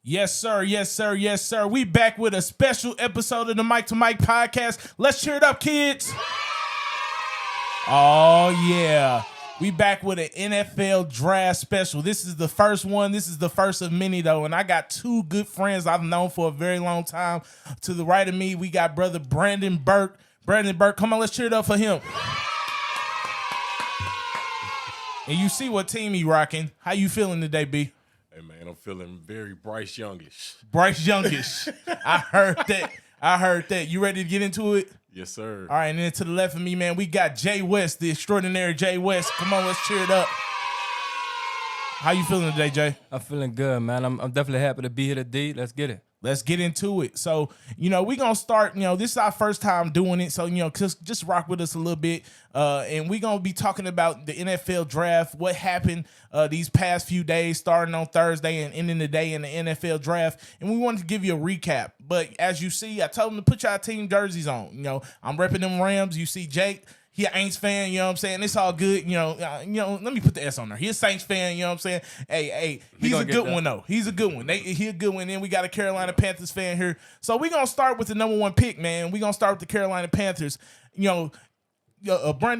Yes, sir. Yes, sir. Yes, sir. We back with a special episode of the Mike to Mike podcast. Let's cheer it up, kids. Oh, yeah. We back with an NFL draft special. This is the first one. This is the first of many, though. And I got two good friends I've known for a very long time. To the right of me, we got brother Brandon Burke. Brandon Burke, come on, let's cheer it up for him. And you see what team he rocking. How you feeling today, B? Hey, man, I'm feeling very Bryce Youngish. Bryce Youngish. I heard that. You ready to get into it? Yes, sir. All right, and then to the left of me, man, we got Jay West, the extraordinary Jay West. Come on, let's cheer it up. How you feeling today, Jay? I'm feeling good, man. I'm definitely happy to be here today. Let's get it. Let's get into it. So, we're going to start, this is our first time doing it. So, just rock with us a little bit. And we're going to be talking about the NFL draft, what happened these past few days, starting on Thursday and ending the day in the NFL draft. And we wanted to give you a recap. But as you see, I told them to put y'all team jerseys on. I'm repping them Rams. You see Jake. He an Aints fan, you know what I'm saying? It's all good, let me put the S on there. He a Saints fan, you know what I'm saying? Hey, he's a good one, though. He's a good one. He a good one. Then we got a Carolina Panthers fan here. So we're going to start with the number one pick, man. We're going to start with the Carolina Panthers. Brandon,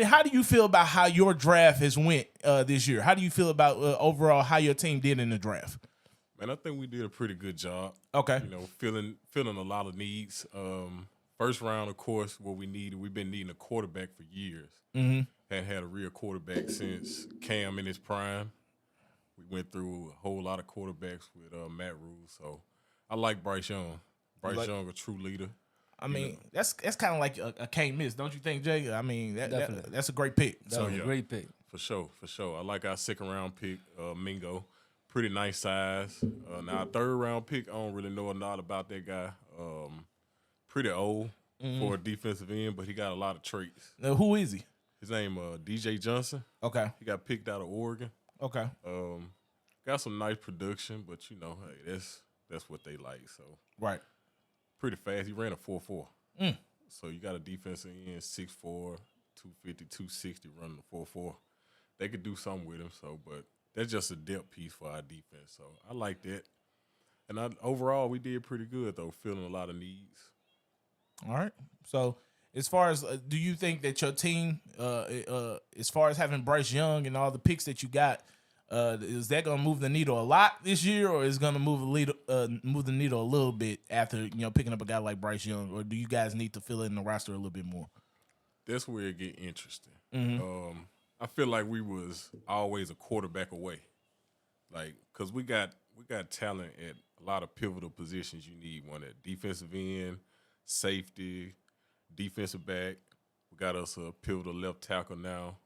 how do you feel about how your draft has went this year? How do you feel about overall how your team did in the draft? Man, I think we did a pretty good job. Okay. Filling a lot of needs. First round, of course, what we needed. We've been needing a quarterback for years. Mm-hmm. Hadn't had a real quarterback since Cam in his prime. We went through a whole lot of quarterbacks with Matt Rule. So I like Bryce Young. Bryce Young, a true leader. I mean, that's kind of like a can't miss, don't you think, Jay? I mean, that's a great pick. That was a great pick. For sure. I like our second-round pick, Mingo. Pretty nice size. Now, our third-round pick, I don't really know a lot about that guy. Pretty old for a defensive end, but he got a lot of traits. Now, who is he? His name DJ Johnson. Okay. He got picked out of Oregon. Okay. Got some nice production, but hey, that's what they like. So right. Pretty fast. He ran a 4.4. Mm. So you got a defensive end 6'4", 250, 260 running a 4.4. They could do something with him. So, but that's just a depth piece for our defense. So I like that. And overall, we did pretty good though, filling a lot of needs. All right. So, as far as do you think that your team, as far as having Bryce Young and all the picks that you got, is that going to move the needle a lot this year, or is going to move the needle a little bit after picking up a guy like Bryce Young, or do you guys need to fill in the roster a little bit more? That's where it get interesting. Mm-hmm. I feel like we was always a quarterback away, like because we got talent at a lot of pivotal positions. You need one at defensive end, safety, defensive back. We got us a pivotal left tackle now.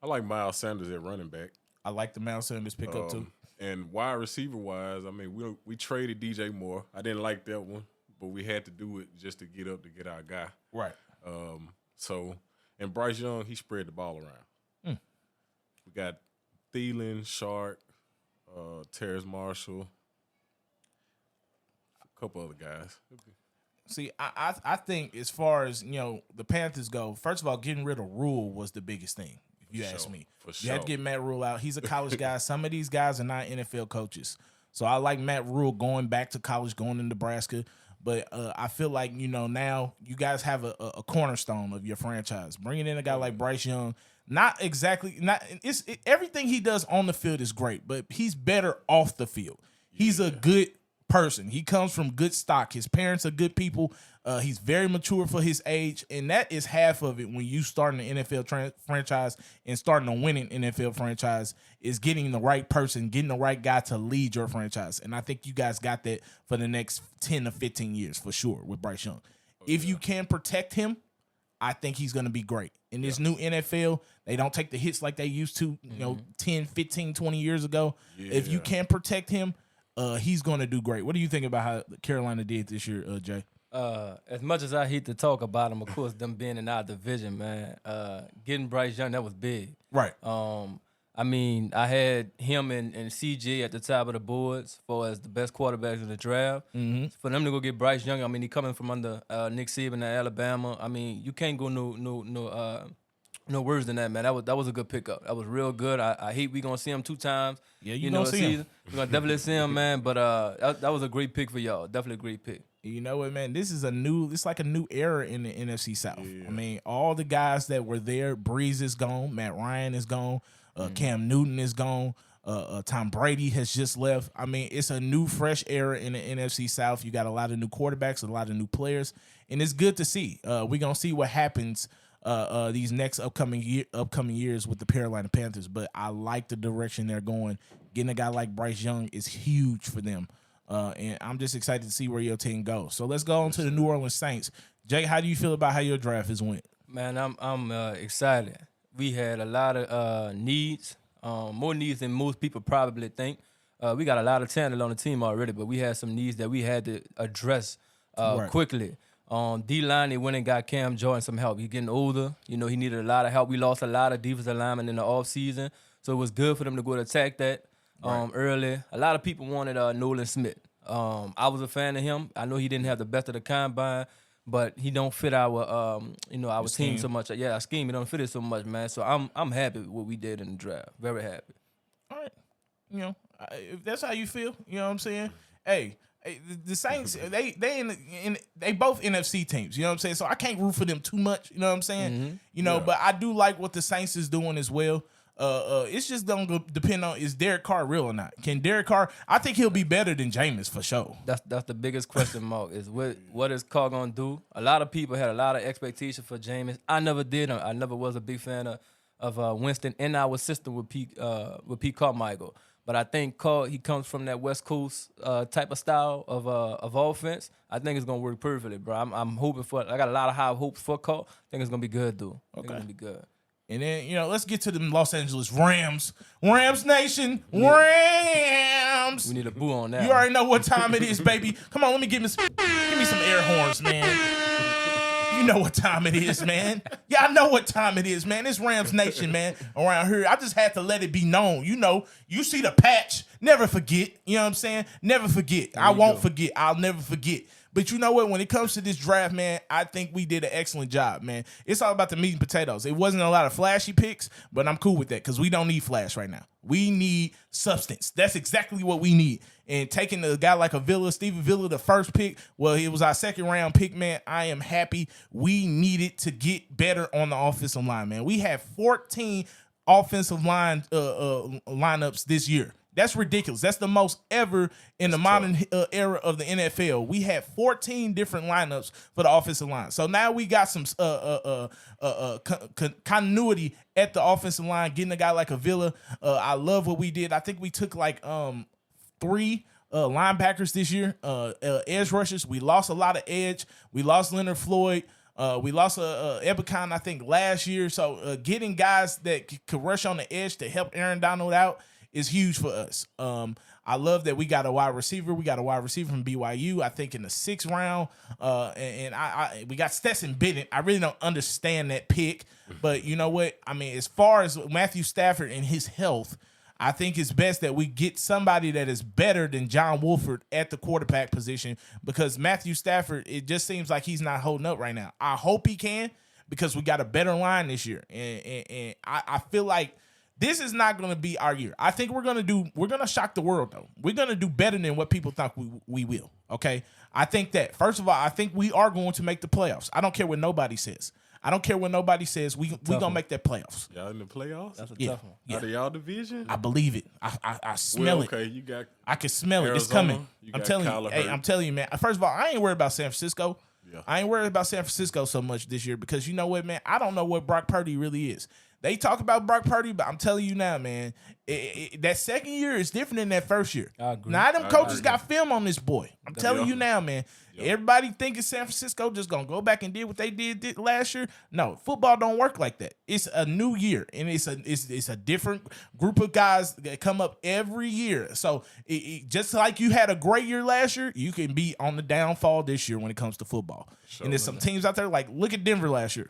I like Miles Sanders at running back. I like the Miles Sanders pickup too. And wide receiver wise, I mean, we traded DJ Moore. I didn't like that one, but we had to do it just to get our guy. Right. And Bryce Young, he spread the ball around. We got Thielen, Shark, Terrace Marshall, a couple other guys. See, I think as far as the Panthers go, first of all, getting rid of Rule was the biggest thing. If you ask me, you had to get Matt Rule out. He's a college guy. Some of these guys are not NFL coaches, so I like Matt Rule going back to college, going to Nebraska. But I feel like now you guys have a cornerstone of your franchise. Bringing in a guy like Bryce Young, everything he does on the field is great, but he's better off the field. He's a good person. He comes from good stock. His parents are good people. He's very mature for his age, and that is half of it when you start an NFL franchise and starting a winning NFL franchise is getting the right person, getting the right guy to lead your franchise. And I think you guys got that for the next 10 to 15 years for sure with Bryce Young. If you can protect him, I think he's going to be great. In this new NFL, they don't take the hits like they used to, 10, 15, 20 years ago. Yeah. If you can protect him, he's going to do great. What do you think about how Carolina did this year, Jay? As much as I hate to talk about them, of course, them being in our division, man, getting Bryce Young, that was big. Right. I mean, I had him and CJ at the top of the boards as the best quarterbacks in the draft. Mm-hmm. For them to go get Bryce Young, I mean, he coming from under Nick Saban at Alabama. I mean, you can't go No worse than that, man. That was a good pickup. That was real good. I hate we gonna see him 2 times. Yeah, you gonna a see him. season. We're gonna definitely see him, man. But that was a great pick for y'all. Definitely a great pick. You know what, man? It's like a new era in the NFC South. I mean, all the guys that were there, Breeze is gone, Matt Ryan is gone, Cam Newton is gone, Tom Brady has just left. I mean, it's a new, fresh era in the NFC South. You got a lot of new quarterbacks, a lot of new players, and it's good to see. We're gonna see what happens these next upcoming years with the Carolina Panthers, but I like the direction they're going. Getting a guy like Bryce Young is huge for them. And I'm just excited to see where your team goes. So let's go on to the New Orleans Saints. Jake, how do you feel about how your draft has went? Man, I'm excited. We had a lot of needs, more needs than most people probably think. We got a lot of talent on the team already, but we had some needs that we had to address quickly. D-line, they went and got Cam Jordan some help. He's getting older. You know, he needed a lot of help. We lost a lot of defensive linemen in the offseason, so it was good for them to go to attack that. Early. A lot of people wanted Nolan Smith. I was a fan of him. I know he didn't have the best of the combine, but he don't fit our our team so much. Yeah, our scheme, he don't fit it so much, man. So I'm happy with what we did in the draft. Very happy. All right. You know, if that's how you feel, you know what I'm saying? Hey, the Saints, they both NFC teams, you know what I'm saying? So I can't root for them too much, you know what I'm saying? Mm-hmm. You know, but I do like what the Saints is doing as well. It's just gonna depend on, is Derek Carr real or not? Can Derek Carr? I think he'll be better than Jameis for sure. That's the biggest question mark is what is Carr gonna do? A lot of people had a lot of expectation for Jameis. I never did. I never was a big fan of Winston in our system with Pete Carmichael. But I think Carr, he comes from that West Coast type of style of offense. I think it's gonna work perfectly, bro. I'm hoping for it. I got a lot of high hopes for Carr. I think it's gonna be good, dude. I think it's gonna be good. And then, you know, let's get to the Los Angeles Rams. Rams Nation. Rams. We need a boo on that. You already know what time it is, baby. Come on, let me give me some air horns, man. You know what time it is, man. Yeah, I know what time it is, man. It's Rams Nation, man, around here. I just had to let it be known. You know, you see the patch. Never forget. You know what I'm saying? Never forget. I won't forget. I'll never forget. But you know what? When it comes to this draft, man, I think we did an excellent job, man. It's all about the meat and potatoes. It wasn't a lot of flashy picks, but I'm cool with that because we don't need flash right now. We need substance. That's exactly what we need. And taking a guy like Steven Villa, the first pick, well, it was our second round pick, man. I am happy. We needed to get better on the offensive line, man. We have 14 offensive line lineups this year. That's ridiculous. That's the most ever in the modern era of the NFL. We had 14 different lineups for the offensive line. So now we got some continuity at the offensive line, getting a guy like a Villa. I love what we did. I think we took like 3 linebackers this year, edge rushers. We lost a lot of edge. We lost Leonard Floyd. We lost Ebicon, I think, last year. So getting guys that could rush on the edge to help Aaron Donald out is huge for us. I love that we got a wide receiver. We got a wide receiver from BYU, I think, in the 6th round. And we got Stetson Bennett. I really don't understand that pick. But you know what? I mean, as far as Matthew Stafford and his health, I think it's best that we get somebody that is better than John Wolford at the quarterback position, because Matthew Stafford, it just seems like he's not holding up right now. I hope he can, because we got a better line this year. And I feel like this is not going to be our year. I think we're going to shock the world, though. We're going to do better than what people think we will, okay? I think that, first of all, I think we are going to make the playoffs. I don't care what nobody says. I don't care what nobody says. We going to make that playoffs. Y'all in the playoffs? That's a tough one. Yeah. Out of y'all division? I believe it. I smell it. Okay, you got I can smell Arizona, it. It's coming. I'm telling you, man. First of all, I ain't worried about San Francisco. Yeah. I ain't worried about San Francisco so much this year, because you know what, man? I don't know what Brock Purdy really is. They talk about Brock Purdy, but I'm telling you now, man, that second year is different than that first year. I agree. Now, them coaches got film on this boy. I'm telling you now, man. Everybody thinking San Francisco just going to go back and did what they did last year. No, football don't work like that. It's a new year, and it's a different group of guys that come up every year. So just like you had a great year last year, you can be on the downfall this year when it comes to football. Sure, and there's some teams out there, like, look at Denver last year.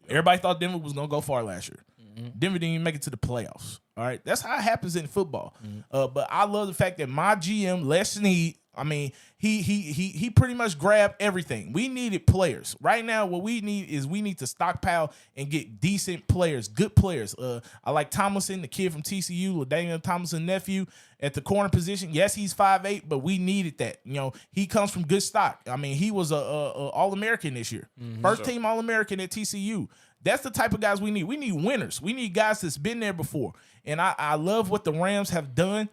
Everybody thought Denver was going to go far last year. Mm-hmm. Denver didn't even make it to the playoffs. All right? That's how it happens in football. Mm-hmm. But I love the fact that my GM, Les Snead, I mean, he pretty much grabbed everything. We needed players. Right now, what we need to stockpile and get decent players, good players. I like Tomlinson, the kid from TCU, LaDainian Tomlinson nephew at the corner position. Yes, he's 5'8", but we needed that. You know, he comes from good stock. I mean, he was a All-American this year. First team All-American at TCU. That's the type of guys we need. We need winners. We need guys that's been there before. And I love what the Rams have done.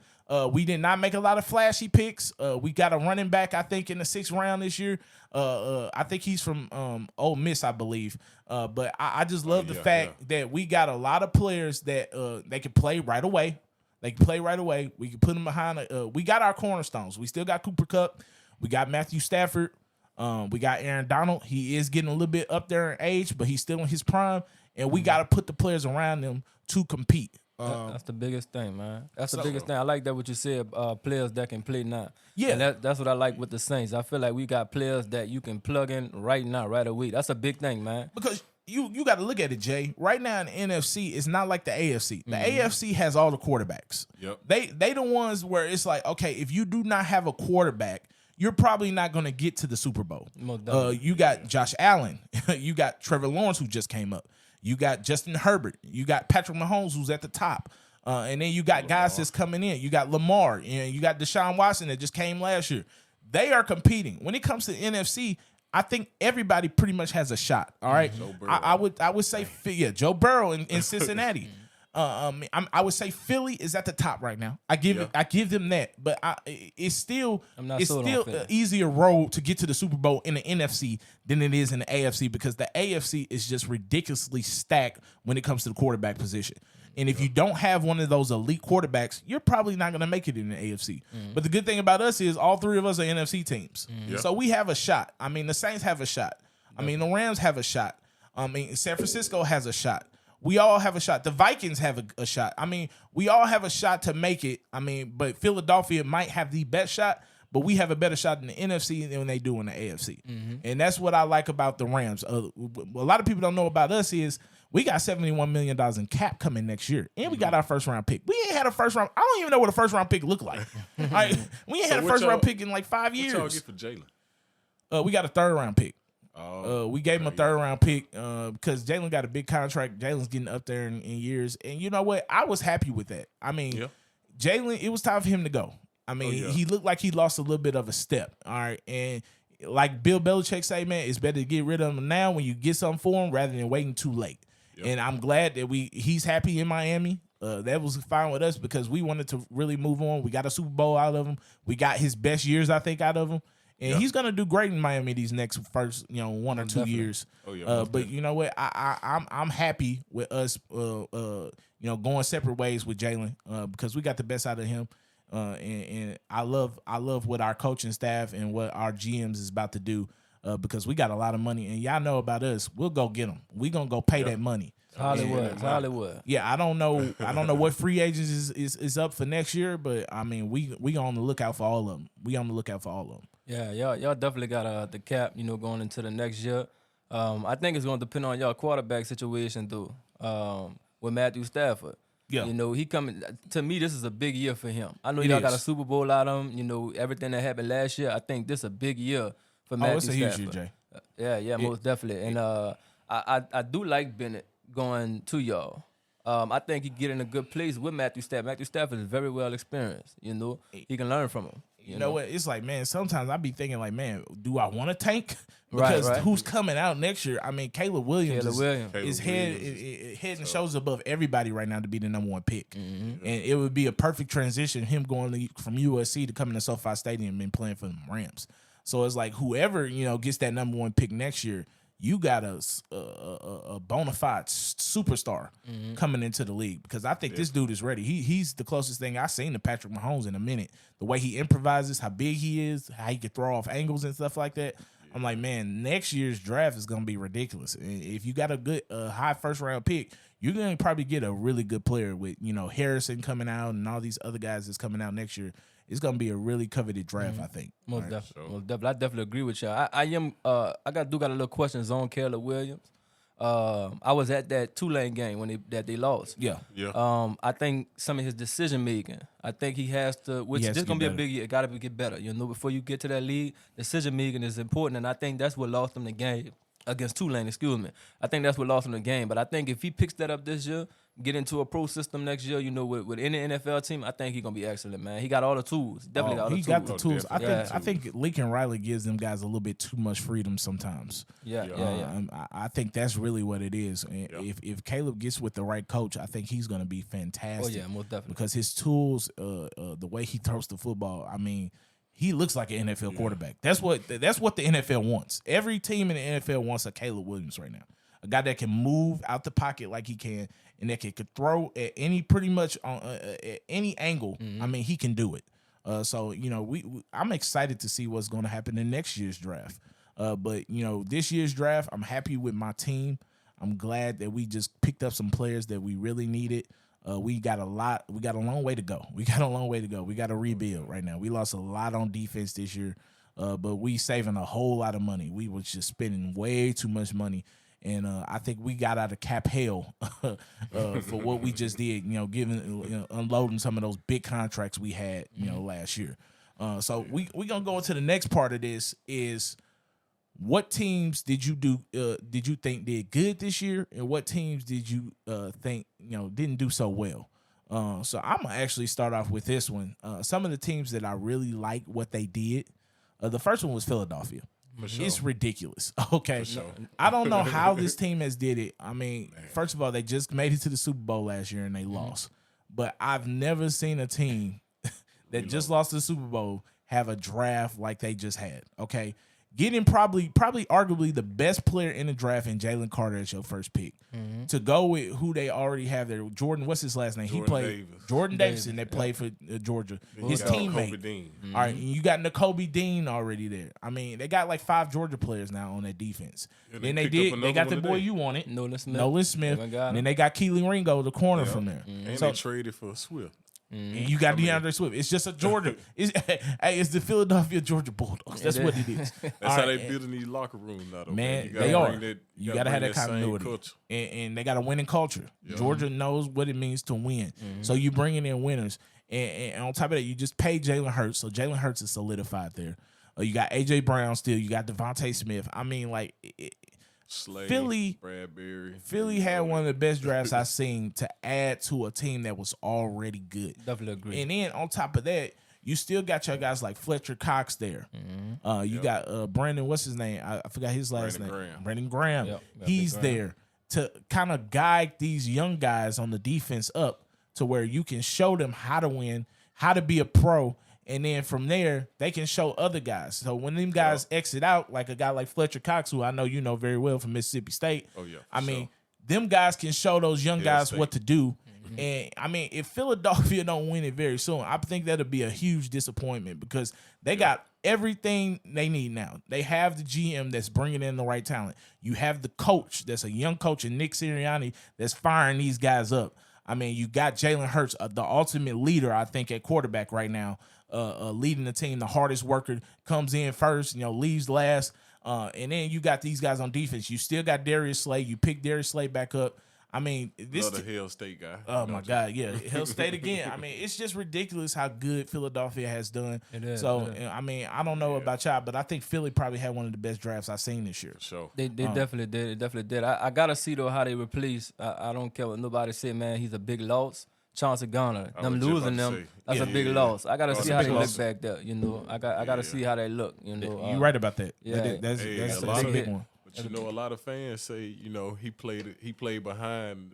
We did not make a lot of flashy picks. We got a running back, I think, in the 6th round this year. I think he's from Ole Miss, I believe. But I just love the fact that we got a lot of players that they can play right away. They can play right away. We can put them behind. We got our cornerstones. We still got Cooper Kupp. We got Matthew Stafford. We got Aaron Donald. He is getting a little bit up there in age, but he's still in his prime. And we got to put the players around them to compete. That's the biggest thing, man. That's the biggest thing. I like that what you said, players that can play now. Yeah. And that's what I like with the Saints. I feel like we got players that you can plug in right now, right away. That's a big thing, man. Because you got to look at it, Jay. Right now in the NFC, it's not like the AFC. The AFC has all the quarterbacks. Yep. They the ones where it's like, okay, if you do not have a quarterback, you're probably not going to get to the Super Bowl. You got Josh Allen. You got Trevor Lawrence, who just came up. You got Justin Herbert. You got Patrick Mahomes, who's at the top. And then you got guys that's coming in. You got Lamar. And you got Deshaun Watson that just came last year. They are competing. When it comes to the NFC, I think everybody pretty much has a shot. All right. I would say, Joe Burrow in Cincinnati. I would say Philly is at the top right now. I give them that, but it's still an easier road to get to the Super Bowl in the NFC than it is in the AFC, because the AFC is just ridiculously stacked when it comes to the quarterback position. And if you don't have one of those elite quarterbacks, you're probably not going to make it in the AFC. But the good thing about us is all three of us are NFC teams. So we have a shot. I mean, the Saints have a shot. I mean, the Rams have a shot. I mean, San Francisco has a shot. We all have a shot. The Vikings have a shot. I mean, we all have a shot to make it. I mean, but Philadelphia might have the best shot, but we have a better shot in the NFC than they do in the AFC. And that's what I like about the Rams. A lot of people don't know about us is we got $71 million in cap coming next year, and we got our first-round pick. We ain't had a first-round. I don't even know what a first-round pick look like. Right? We ain't had a first-round pick in like 5 years. What y'all get for Jalen? We got a third-round pick. Oh, we gave him a third-round pick because Jalen got a big contract. Jalen's getting up there in years. And you know what? I was happy with that. I mean, Jalen, it was time for him to go. I mean, he looked like he lost a little bit of a step. All right. And like Bill Belichick say, man, it's better to get rid of him now when you get something for him rather than waiting too late. And I'm glad that he's happy in Miami. That was fine with us because we wanted to really move on. We got a Super Bowl out of him. We got his best years, I think, out of him. And he's gonna do great in Miami these next first 1 or 2 years. But you know what? I'm happy with us going separate ways with Jalen because we got the best out of him. And I love what our coaching staff and what our GMs is about to do because we got a lot of money. And y'all know about us. We'll go get them. We gonna go pay that money. Hollywood. Yeah, I don't know what free agents is up for next year, but I mean we on the lookout for all of them. We on the lookout for all of them. Yeah, y'all definitely got the cap, going into the next year. I think it's going to depend on y'all quarterback situation though. With Matthew Stafford. Yeah. He coming to me, this is a big year for him. I know y'all got a Super Bowl out of him, everything that happened last year. I think this is a big year for Matthew Stafford. It's a huge year, Jay. Yeah, most definitely. And I do like Bennett going to y'all. I think he get in a good place with Matthew Stafford. Matthew Stafford is very well experienced. He can learn from him. You know what? It's like, man, sometimes I be thinking like, man, do I want to tank? Because who's coming out next year? I mean, Caleb Williams is head and shoulders above everybody right now to be the number one pick. And it would be a perfect transition, him going from USC to coming to SoFi Stadium and playing for the Rams. So it's like whoever, gets that number one pick next year, you got a bona fide superstar coming into the league because I think this dude is ready. He's the closest thing I've seen to Patrick Mahomes in a minute. The way he improvises, how big he is, how he can throw off angles and stuff like that. I'm like, man, next year's draft is going to be ridiculous. And if you got a good high first-round pick, you're going to probably get a really good player with, Harrison coming out and all these other guys that's coming out next year. It's gonna be a really coveted draft, I think. Most definitely. I definitely agree with you. I got a little questions on Caleb Williams. I was at that Tulane game when they lost. Yeah. I think some of his decision making. I think he has to. Which this gonna be a big year. Got to get better. Before you get to that league, decision making is important, and I think that's what lost him the game against Tulane. Excuse me. I think that's what lost him the game. But I think if he picks that up this year, get into a pro system next year, with any NFL team, I think he's gonna be excellent, man. He got all the tools. Definitely got all the tools. He got the tools. Definitely. I think Lincoln Riley gives them guys a little bit too much freedom sometimes. Yeah. I think that's really what it is. And if Caleb gets with the right coach, I think he's gonna be fantastic. Oh yeah, most definitely. Because his tools, the way he throws the football, I mean, he looks like an NFL quarterback. That's what the NFL wants. Every team in the NFL wants a Caleb Williams right now. A guy that can move out the pocket like he can, and that could throw at pretty much on at any angle. I mean, he can do it. So I'm excited to see what's going to happen in next year's draft. But this year's draft, I'm happy with my team. I'm glad that we just picked up some players that we really needed. We got a long way to go. We got to rebuild right now. We lost a lot on defense this year, but we saving a whole lot of money. We was just spending way too much money. And I think we got out of cap hell for what we just did, unloading some of those big contracts we had, last year. So we gonna go into the next part of this is what teams did you think did good this year, and what teams did you think didn't do so well? So I'm gonna actually start off with this one. Some of the teams that I really like what they did. The first one was Philadelphia. Sure. It's ridiculous. Okay. Sure. I don't know how this team has did it. I mean, first of all, they just made it to the Super Bowl last year and they lost. But I've never seen a team that just lost the Super Bowl have a draft like they just had. Okay. Getting probably arguably the best player in the draft in Jalen Carter as your first pick. To go with who they already have there. Jordan, what's his last name? Jordan Davison that played for Georgia. His teammate. All right, and you got Nakobe Dean already there. I mean, they got like 5 Georgia players now on that defense. Then they got the boy you wanted, Nolan Smith. And then they got Keely Ringo, the corner from there. And they traded for Swift. And you got DeAndre Swift. It's just a Georgia. It's the Philadelphia Georgia Bulldogs. That's what it is. That's how they build in these locker rooms now, though. Man, they are. You got to have that continuity. And they got a winning culture. Yeah. Georgia knows what it means to win. So you bringing in winners. And on top of that, you just pay Jalen Hurts. So Jalen Hurts is solidified there. You got A.J. Brown still. You got Devontae Smith. I mean, like Slade, Bradbury. Philly had one of the best drafts I've seen to add to a team that was already good. Definitely agree. And then on top of that, you still got your guys like Fletcher Cox there. You got Brandon, what's his name? I forgot his last name. Brandon Graham. Yep. He's there to kind of guide these young guys on the defense up to where you can show them how to win, how to be a pro. And then from there, they can show other guys. So when them guys exit out, like a guy like Fletcher Cox, who I know you know very well from Mississippi State. Oh, yeah. I mean, them guys can show those young guys what to do. And, I mean, if Philadelphia don't win it very soon, I think that'll be a huge disappointment because they got everything they need now. They have the GM that's bringing in the right talent. You have the coach that's a young coach, and Nick Sirianni that's firing these guys up. I mean, you got Jalen Hurts, the ultimate leader, I think, at quarterback right now. Leading the team, the hardest worker, comes in first, leaves last. And then you got these guys on defense. You still got Darius Slay. You pick Darius Slay back up. I mean, this the Hell State guy. Oh my God, yeah, Hell State again. I mean, it's just ridiculous how good Philadelphia has done. It is. So, I mean, I don't know about y'all, but I think Philly probably had one of the best drafts I've seen this year. Sure. They definitely did. They definitely did. I gotta see though how they replace. I don't care what nobody say, man. He's a big loss. Chauncey Garner, them losing them, that's a big loss. I gotta see how they look back there. I gotta see how they look. You're right about that. Yeah, that's a big one. But a lot of fans say he played behind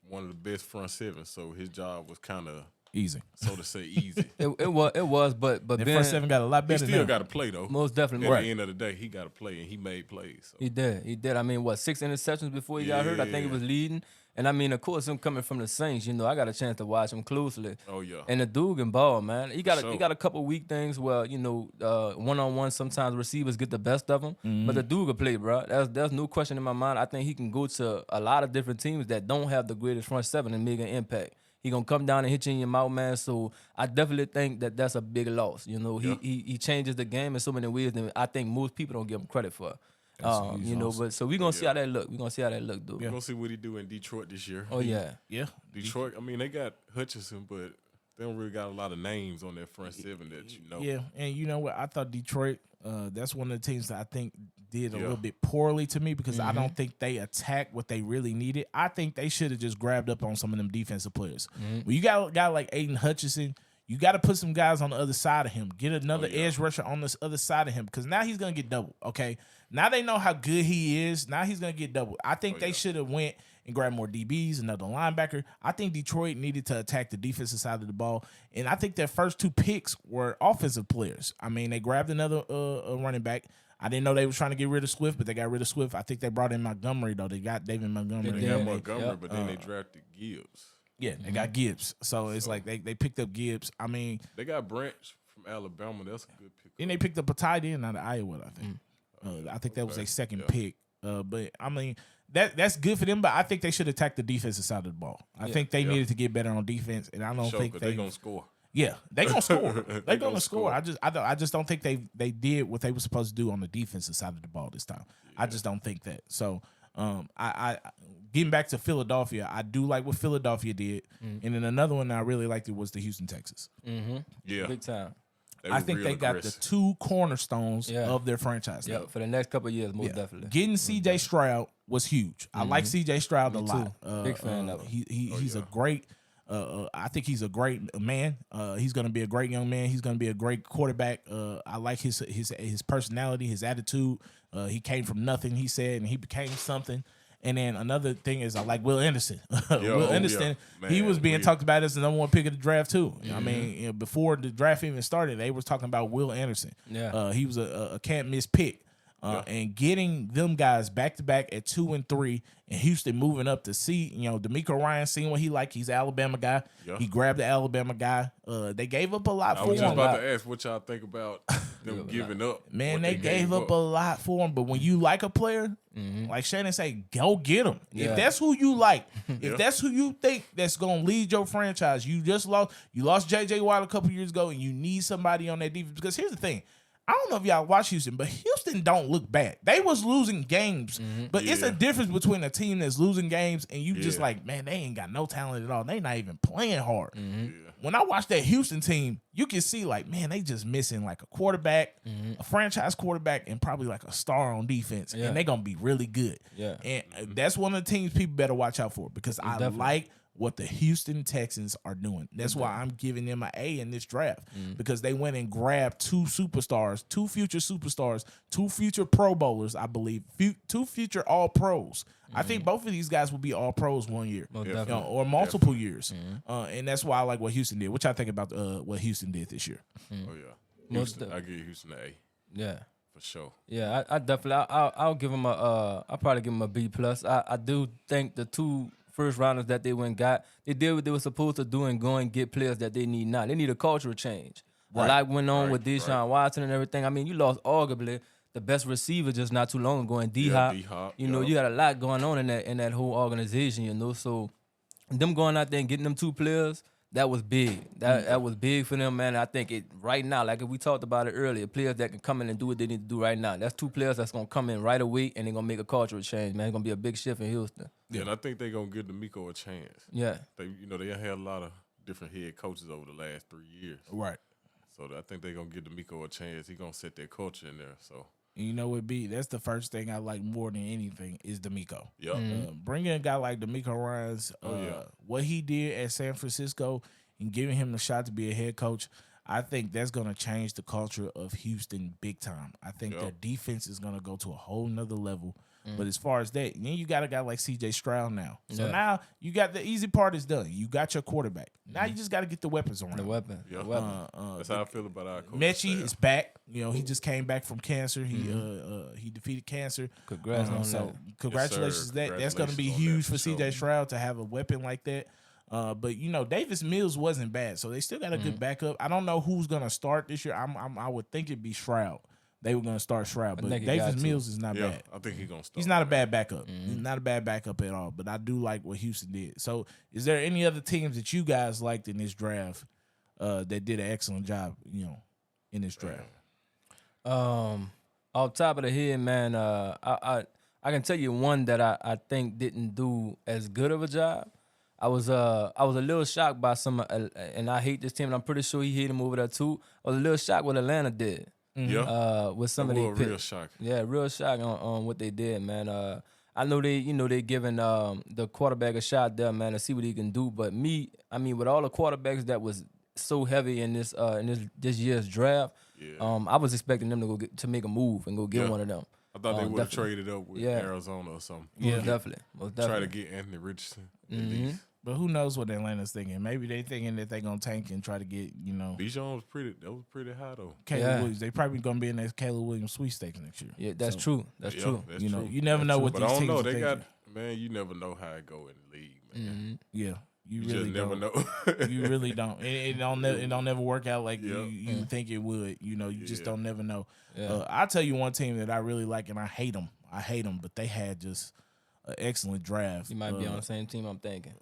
one of the best front sevens, so his job was kind of easy, so to say, easy. It was, but the front seven got a lot better. He still got to play though. Most definitely. At the end of the day, he got to play, and he made plays. So. He did. I mean, 6 interceptions before he got hurt? I think he was leading. And I mean, of course, him coming from the Saints, I got a chance to watch him closely. Oh yeah. And the dude can ball, man. He got a couple weak things where one-on-one sometimes receivers get the best of him, but the dude can play, bro. There's no question in my mind. I think he can go to a lot of different teams that don't have the greatest front seven and make an impact. He gonna come down and hit you in your mouth, man. So I definitely think that's a big loss. He changes the game in so many ways that I think most people don't give him credit for. He's You know, awesome. but so we're gonna see how that look. We're gonna see how that look, dude. We're gonna see what he do in Detroit this year. Oh yeah. Yeah. Detroit. I mean, they got Hutchinson, but they don't really got a lot of names on their front seven that you know. Yeah, and you know what? I thought Detroit, that's one of the teams that I think did a Yeah. little bit poorly to me because I don't think they attacked what they really needed. I think they should have just grabbed up on some of them defensive players. When you got a guy like Aiden Hutchinson, you got to put some guys on the other side of him. Get another edge rusher on this other side of him because now he's going to get double, okay? Now they know how good he is. Now he's going to get double. I think they should have went and grabbed more DBs, another linebacker. I think Detroit needed to attack the defensive side of the ball, and I think their first 2 picks were offensive players. I mean, they grabbed another running back. I didn't know they were trying to get rid of Swift, but they got rid of Swift. I think they brought in Montgomery, though. They got David Montgomery. They got Montgomery, but then they drafted Gibbs. Yeah, they got Gibbs. So it's like they picked up Gibbs. I mean, They got Branch from Alabama. That's a good pick. then they picked up a tight end out of Iowa, I think. I think that was their second pick. But, I mean, that's good for them, but I think they should attack the defensive side of the ball. I think they needed to get better on defense, and I don't think they're going to score. Yeah, they gonna score. They're gonna score. score. I just don't think they did what they were supposed to do on the defensive side of the ball this time. I just don't think that. So I getting back to Philadelphia, I do like what Philadelphia did, and then another one I really liked it was the Houston Texans. Yeah. Big time. I think they got the 2 cornerstones of their franchise. Yeah, for the next couple of years, most definitely. Getting C.J. Stroud was huge. I like C.J. Stroud a lot. Big fan of him. He's a great. I think he's a great man. He's going to be a great young man. He's going to be a great quarterback. I like his personality, his attitude. He came from nothing, he said, and he became something. And then another thing is I like Will Anderson. Will Anderson, he was being talked about as the number 1 pick of the draft too. I mean, before the draft even started, they were talking about Will Anderson. Yeah. He was a can't miss pick. And getting them guys back to back at 2 and 3, and Houston moving up to see, D'Amico Ryan seeing what he like. He's an Alabama guy. Yeah. He grabbed the Alabama guy. They gave up a lot for him. I was just about to ask what y'all think about them giving up. Man, they gave up a lot for him. But when you like a player, like Shannon say, go get him. Yeah. If that's who you like, if that's who you think that's gonna lead your franchise, you lost J.J. Watt a couple years ago, and you need somebody on that defense. Because here's the thing. I don't know if y'all watch Houston, but Houston don't look bad. They was losing games, but it's a difference between a team that's losing games and you just like, man, they ain't got no talent at all. They not even playing hard. When I watch that Houston team, you can see like, man, they just missing like a quarterback, a franchise quarterback, and probably like a star on defense, and they gonna be really good. Yeah. And that's one of the teams people better watch out for because I like what the Houston Texans are doing. That's why I'm giving them an A in this draft because they went and grabbed 2 superstars, 2 future superstars, 2 future Pro Bowlers, I believe, 2 future All Pros. I think both of these guys will be All Pros one year, or multiple years, and that's why I like what Houston did. What y'all think about what Houston did this year? Oh yeah, Houston, I give Houston an A. Yeah. For sure. Yeah, I definitely I'll give them I'll probably give them a B plus. I do think the 2 first rounders that they went got, they did what they were supposed to do and go and get players that they need now. They need a cultural change. Right. A lot went on with Deshaun Watson and everything. I mean, you lost arguably the best receiver just not too long ago in D-Hop. You know, you got a lot going on in that whole organization, So them going out there and getting them 2 players, that was big. That was big for them, man. I think it right now, like we talked about it earlier, players that can come in and do what they need to do right now. That's 2 players that's gonna come in right away and they're gonna make a cultural change, man. It's gonna be a big shift in Houston. Yeah, and I think they're gonna give D'Amico a chance. Yeah. They had a lot of different head coaches over the last 3 years. Right. So I think they're gonna give D'Amico a chance. He's gonna set their culture in there. So You know what, B? That's the first thing I like more than anything is D'Amico. Yeah. Bringing a guy like D'Amico Ryans, what he did at San Francisco and giving him the shot to be a head coach, I think that's going to change the culture of Houston big time. I think their defense is going to go to a whole nother level. But as far as that, then you got a guy like C.J. Stroud now. So now you got the easy part is done. You got your quarterback. Now you just got to get the weapons around. The weapon. Yeah. The weapon. That's how I feel about our coach. Mechie is back. You know, he just came back from cancer. He defeated cancer. Congrats on that. Congratulations. Yes, That's going to be on huge that for C.J. Stroud to have a weapon like that. But you know, Davis Mills wasn't bad, so they still got a good backup. I don't know who's gonna start this year. I would think it'd be Stroud. They were gonna start Stroud, but Davis Mills is not bad. I think he's gonna start. He's not a bad backup. He's not a bad backup at all. But I do like what Houston did. So, is there any other teams that you guys liked in this draft that did an excellent job? You know, in this draft. Off top of the head, man, I can tell you one that I think didn't do as good of a job. I was a little shocked by some, and I hate this team, and I'm pretty sure he hit him over there too. I was a little shocked what Atlanta did. Yeah. With some That of was their a real picks. shock. Yeah, real shock on what they did, man. I know they giving the quarterback a shot there, man, to see what he can do. But with all the quarterbacks that was so heavy in this year's draft, I was expecting them to make a move and go get one of them. I thought they would have Definitely. traded up with Yeah. Arizona or something. Most definitely. Try to get Anthony Richardson. At least. But who knows what Atlanta's thinking? Maybe they thinking that they gonna tank and try to get Bijan was pretty high though. Caleb Williams. They probably gonna be in that Caleb Williams sweepstakes next year. Yeah, that's true. That's true. That's You know, true. you never know what But these I don't teams know. are They thinking. man. You never know how it go in the league, man. Yeah, you You really just never don't. know. You really don't. It don't never work out like you think it would. You know, you just don't never know. Yeah. I'll tell you one team that I really like, and I hate them, but they had just an excellent draft. You might be on the same team I'm thinking.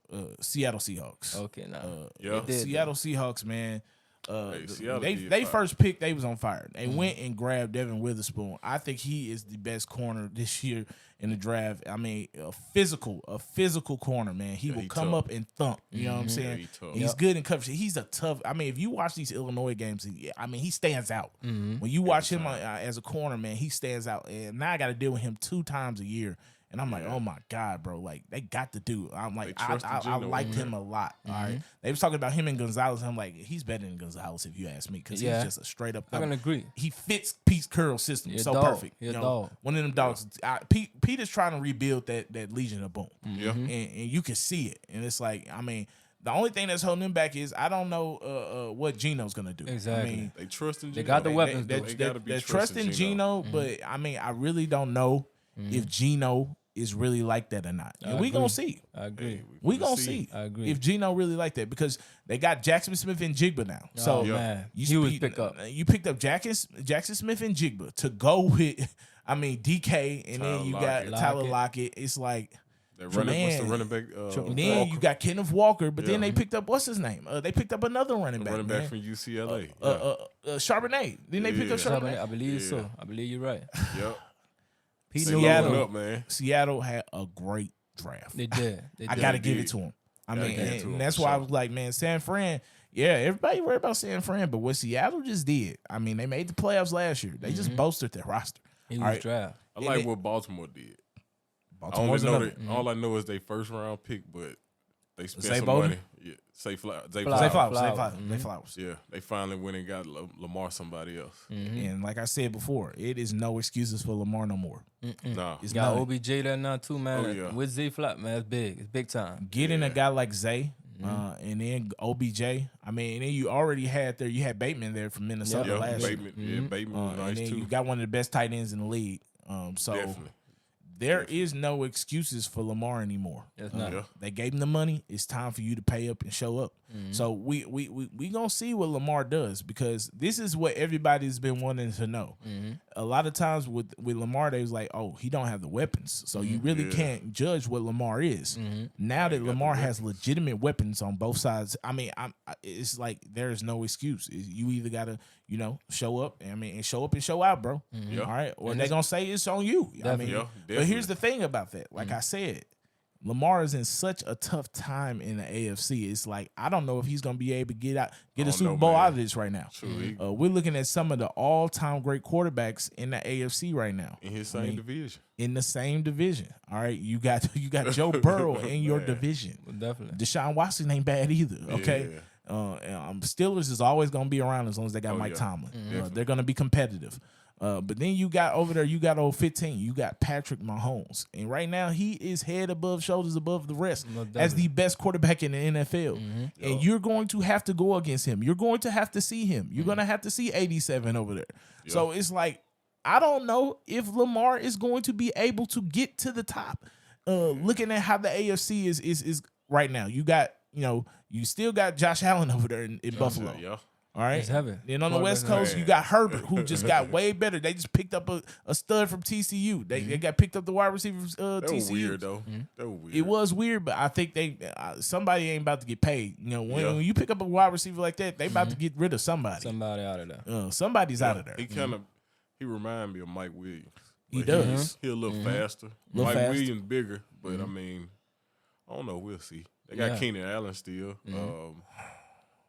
Seattle Seahawks. Okay, now. Yeah. They did, Seattle Seahawks, man. Seattle They did fire. first pick, they was on fire. They went and grabbed Devin Witherspoon. I think he is the best corner this year in the draft. I mean, a physical corner, man. He will he come tough. up and thump. You know what I'm saying? he tough. He's good in coverage. He's a tough. I mean, if you watch these Illinois games, he stands out. When you watch him as a corner, man, he stands out. And now I got to deal with him 2 times a year. And I'm like, oh my God, bro! Like they got to do. I'm like, I liked him a lot. All right, they was talking about him and Gonzalez. I'm like, he's better than Gonzalez if you ask me, because he's just a straight up. I can agree. He fits Pete Carroll's system He a so dog. perfect. He a You know, dog. one of them dogs. Pete is trying to rebuild that Legion of Boom, Yeah. and you can see it. And it's like, I mean, the only thing that's holding him back is I don't know what Gino's gonna do. Exactly. I mean, They trust in Gino. They got the weapons, though. They gotta be they're trusting trusting Gino, but I mean, I really don't know if Gino is really like that or not. And we gonna see. I agree. We gonna see. I agree. If Gino really like that, because they got Jackson Smith and Jigba now. So man, you he was speak- pick up. You picked up Jackson Smith and Jigba to go with. I mean, DK, and then you got Lockett. Tyler Lockett. It's like. What's the Man. running back? And then you got Kenneth Walker, but then Yeah. they picked up what's his name? They picked up another running back. running man. back from UCLA. Charbonnet. Then they picked up Yeah. Charbonnet. I believe so. I believe you're right. Yep. Pete They knew Seattle. loading what up, man. Seattle had a great draft. They did. I got to They give did. it to him. I Gotta mean, give it to and him, that's for why I sure. was like, man, San Fran. Yeah, everybody worried about San Fran, but what Seattle just did, I mean, they made the playoffs last year. They just bolstered their roster. He All was right. draft. I like it- what Baltimore did. Baltimore's another. All I know is they first round pick, but they spent Zay some Bowden? money. Yeah, Zay Flowers. Zay Flowers. Flowers. Mm-hmm. Zay Flowers. Yeah, they finally went and got Lamar somebody else. And like I said before, it is no excuses for Lamar no more. Nah, It's Got none. OBJ there now too, man. Oh, yeah. With Z Flop, man, it's big. It's big time. Getting a guy like Zay, and then OBJ. I mean, and then you already had there. You had Bateman there from Minnesota yeah, last year. Bateman. Yeah, Bateman was And nice then too. you got one of the best tight ends in the league. So Definitely. there is no excuses for Lamar anymore. It's not. Yeah. They gave him the money. It's time for you to pay up and show up. So we gonna see what Lamar does, because this is what everybody's been wanting to know. A lot of times with Lamar, they was like, oh, he don't have the weapons, so you really can't judge what Lamar is. Now that Lamar has legitimate weapons on both sides, I mean, it's like there is no excuse. You either gotta show up. I mean, and show up and show out, bro. Yeah. All right, or they gonna say it's on you. I mean, Yeah, but here's the thing about that. Like I said, Lamar is in such a tough time in the AFC. It's like I don't know if he's gonna be able to get a don't Super know, Bowl man. out of this right now. True. He- We're looking at some of the all-time great quarterbacks in the AFC right now in his same division. in the same division. All right, you got Joe Burrow in your division. Definitely. Deshaun Watson ain't bad either. Okay. Steelers is always going to be around as long as they got Mike yeah. Tomlin. They're going to be competitive. But then you got over there, you got old 15. You got Patrick Mahomes. And right now, he is head above, shoulders above the rest as the best quarterback in the NFL. And you're going to have to go against him. You're going to have to see him. You're going to have to see 87 over there. So it's like, I don't know if Lamar is going to be able to get to the top. Looking at how the AFC is right now, you got, you still got Josh Allen over there in Buffalo. Yeah. All right. It's heavy. Then on the West Coast, you got Herbert, who just got way better. They just picked up a stud from TCU. They got picked up the wide receiver from That TCU. was weird though. That was weird. It was weird, but I think somebody ain't about to get paid. When you pick up a wide receiver like that, they about to get rid of somebody. Somebody out of there. Somebody's out of there. He kind of He remind me of Mike Williams. He Like, does. He a little faster. Little Mike faster. Williams bigger, but I mean, I don't know. We'll see. They got Keenan Allen still.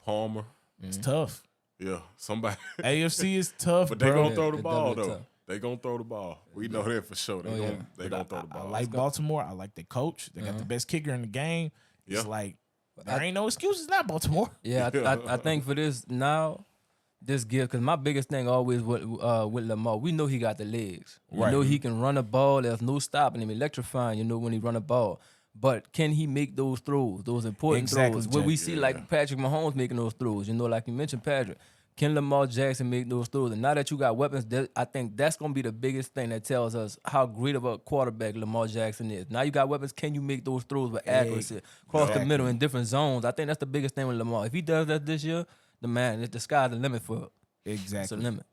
Palmer. It's tough. Yeah, somebody. AFC is tough, But they bro. gonna throw the it's ball definitely though. tough. They gonna throw the ball. We know that for sure. They gonna throw the I ball. like Baltimore. I like the coach. They got the best kicker in the game. It's Yeah. like there ain't no excuses now, Baltimore. Yeah, I think for this now, this give because my biggest thing always with Lamar, we know he got the legs. We Right. know he can run a ball. There's no stopping him. Electrifying, you know, when he run a ball. But can he make those throws, those important Exactly, throws? Where we Jack. see like Patrick Mahomes making those throws, you know, like you mentioned Patrick. Can Lamar Jackson make those throws? And now that you got weapons, I think that's going to be the biggest thing that tells us how great of a quarterback Lamar Jackson is. Now you got weapons. Can you make those throws with accuracy across the middle in different zones? I think that's the biggest thing with Lamar. If he does that this year, the sky's the limit for Exactly. It's a limit.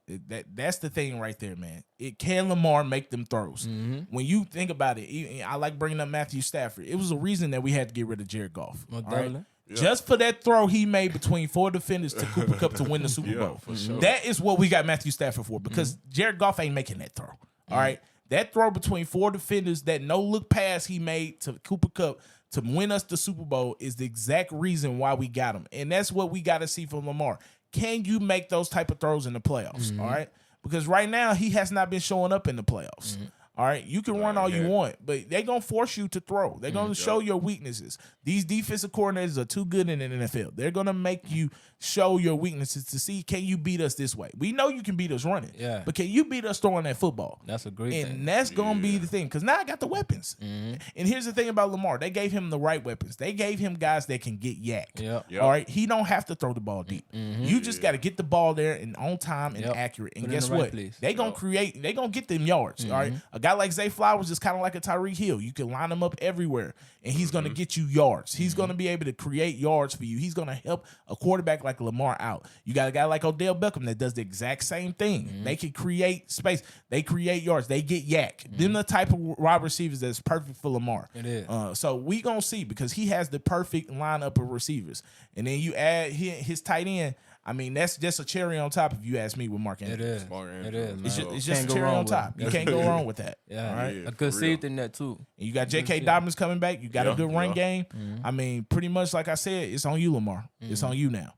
That's the thing right there, man. Can Lamar make them throws? When you think about it, I like bringing up Matthew Stafford. It was a reason that we had to get rid of Jared Goff. Most all right? definitely. Yeah. Just for that throw he made between 4 defenders to Cooper Kupp to win the Super Bowl. for sure. That is what we got Matthew Stafford for because Jared Goff ain't making that throw. All right. That throw between 4 defenders, that no look pass he made to Cooper Kupp to win us the Super Bowl is the exact reason why we got him. And that's what we got to see from Lamar. Can you make those type of throws in the playoffs? All right. Because right now he has not been showing up in the playoffs. All right, you can run all you want, but they're going to force you to throw. They're going to show your weaknesses. These defensive coordinators are too good in the NFL. They're going to make you show your weaknesses to see, can you beat us this way? We know you can beat us running, but can you beat us throwing that football? That's a great And thing. that's going to be the thing, because now I got the weapons. And here's the thing about Lamar. They gave him the right weapons. They gave him guys that can get yak. Yep. All right, he don't have to throw the ball deep. You just got to get the ball there and on time and accurate. And Put it in guess the right what? place. They going to create, they going to get them yards. All right, a guy like Zay Flowers is kind of like a Tyreek Hill. You can line him up everywhere, and he's going to get you yards. He's going to be able to create yards for you. He's going to help a quarterback like Lamar out. You got a guy like Odell Beckham that does the exact same thing. They can create space. They create yards. They get yak. Them the type of wide receivers that's perfect for Lamar. It is. So we going to see because he has the perfect lineup of receivers. And then you add his tight end. I mean, that's just a cherry on top if you ask me with Mark It Andrews. is. Mark It Andrews. is, man. It's just Can't a go cherry wrong on with top. it. You can't go wrong with that. Yeah. All right. Yeah. A good for real. safety in that too. And you got J.K. Yeah. Dobbins coming back. You got a good run Yeah. game. I mean, pretty much like I said, it's on you, Lamar. It's on you now.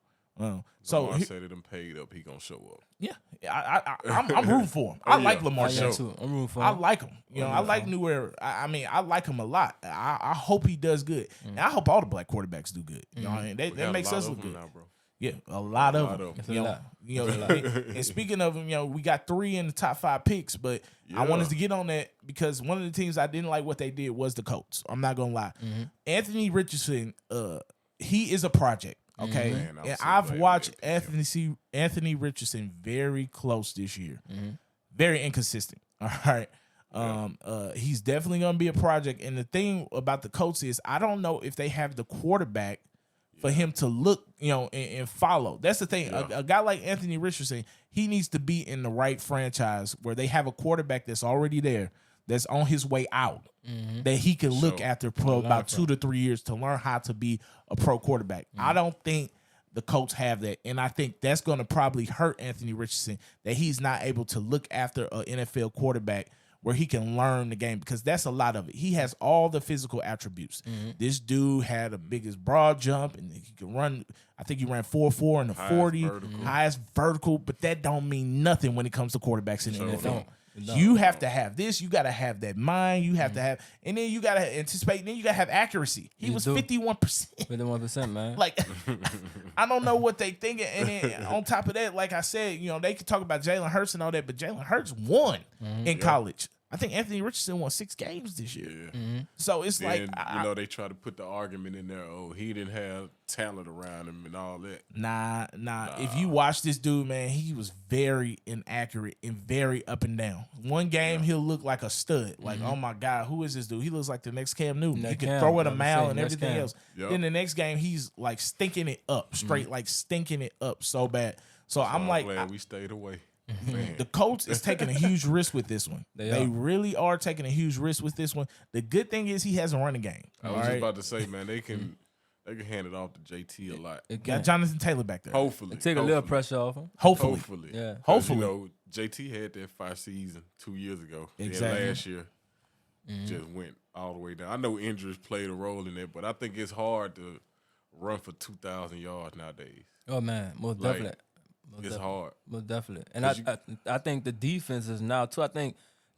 So Lamar said it done paid up. He gonna show up. yeah, I'm rooting for him. I like Lamar I am Jackson. too. I'm rooting for I him. like him. You know, I like New Era. I mean, I like him a lot. I hope he does good. And I hope all the black quarterbacks do good. You know, what I mean? We that got a makes lot us of look them good. now, bro. Yeah, a lot of them. It's a You know, lot. you know, and speaking of them, you know, we got 3 in the top 5 picks, but I Yeah. wanted to get on that because one of the teams I didn't like what they did was the Colts. I'm not gonna lie. Anthony Richardson, he is a project. Okay, Man, I'm and so I've glad we watched didn't pick Anthony Richardson very close this year, very inconsistent. All right, he's definitely gonna be a project. And the thing about the Colts is, I don't know if they have the quarterback for him to look, you know, and follow. That's the thing. A guy like Anthony Richardson, he needs to be in the right franchise where they have a quarterback that's already there, that's on his way out, that he can look after for about 2 to 3 years to learn how to be a pro quarterback. I don't think the Colts have that, and I think that's going to probably hurt Anthony Richardson, that he's not able to look after an NFL quarterback where he can learn the game, because that's a lot of it. He has all the physical attributes. This dude had the biggest broad jump, and he can run. I think he ran 4.4 in the 40, highest vertical, but that don't mean nothing when it comes to quarterbacks in the NFL. You have to have this. You got to have that mind. You have to have, and then you got to anticipate. And then you got to have accuracy. He was 51%. 51%, man. Like, I don't know what they thinking. And then on top of that, like I said, you know, they could talk about Jalen Hurts and all that, but Jalen Hurts won in college. I think Anthony Richardson won 6 games this year. So it's like, you know, they try to put the argument in there. Oh, he didn't have talent around him and all that. Nah. If you watch this dude, man, he was very inaccurate and very up and down. One game, he'll look like a stud. Like, oh my God, who is this dude? He looks like the next Cam Newton. He can throw it a mile and everything else. Yep. Then the next game, he's like stinking it up, straight like stinking it up so bad. So I'm like, glad we stayed away. Man. the Colts is taking a huge risk with this one. They are. really are taking a huge risk with this one. The good thing is he has a running game. I was just about to say, man, they can hand it off to JT a lot. It Got can. Jonathan Taylor back there. Hopefully, Take a little pressure off him. Hopefully. Hopefully, Yeah. 'Cause, Hopefully. you know, JT had that 5 season 2 years ago. Exactly. And last year just went all the way down. I know injuries played a role in that, but I think it's hard to run for 2,000 yards nowadays. Oh man, most Like, definitely. It's hard. Most definitely. And 'Cause I think the defense is now too. I think,